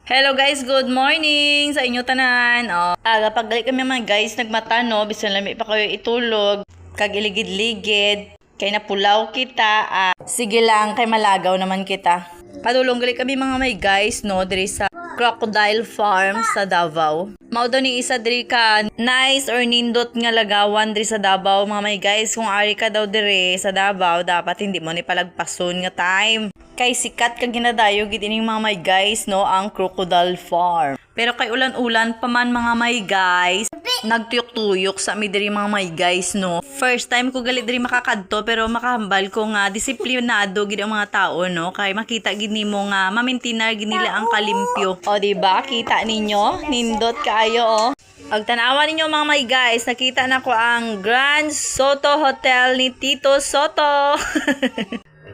Hello guys, good morning sa inyo tanan. Aga pagbalik kami mga guys, nagmata no, bisan lami pa kayo itulog, kag iligid-ligid, kay napulaw kita. Sige lang, kay malagaw naman kita. Padulong gali kami mga may guys no, diri sa Crocodile Farm sa Davao. Mao daw ni isa diri ka nice or nindot nga lagawan diri sa Davao mga may guys. Kung ari ka daw diri sa Davao, dapat hindi mo ni palagpason nga time. Kay sikat kag ginadayo gid ining mga may guys no, ang Crocodile Farm. Pero kay ulan-ulan pa man mga may guys, nagtuyok-tuyok sa mi diri mga may guys no. First time ko gali diri makakadto pero makahambal ko nga disiplinado gid ang mga tao no, kay makita gid nimo nga mamintinar gid nila ang kalimpyo. O di ba? Kita ninyo, nindot kaayo Ag tanawan ninyo mga may guys, nakita na ko ang Grand Soto Hotel ni Tito Soto.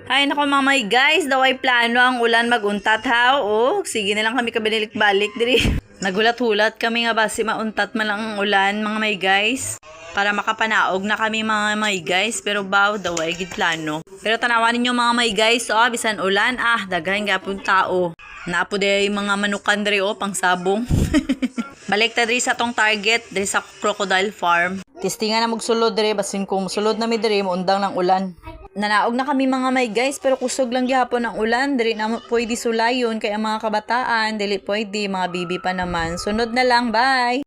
Hay nako mga may guys, daw ay plano ang ulan maguntat ha. Sige na lang kami kabalik-balik diri. Nagulat-hulat kami nga basi mauntat man lang ang ulan mga may guys. Para makapanaog na kami mga may guys, pero baw daw ay gid plano. Pero tanawan ninyo mga may guys, bisan ulan daghan gyapon tao. Naapo day mga manukan diri pang sabong. Balik ta diri sa tong target diri sa Crocodile Farm. Testingan na magsulod diri basin kung sulod na mi diri maundang ng ulan. Nanaog na kami mga may guys, pero kusog lang gihapon ang ulan. Dili na pwede sulayon kay ang mga kabataan, dili pwede, mga bibi pa naman. Sunod na lang, bye!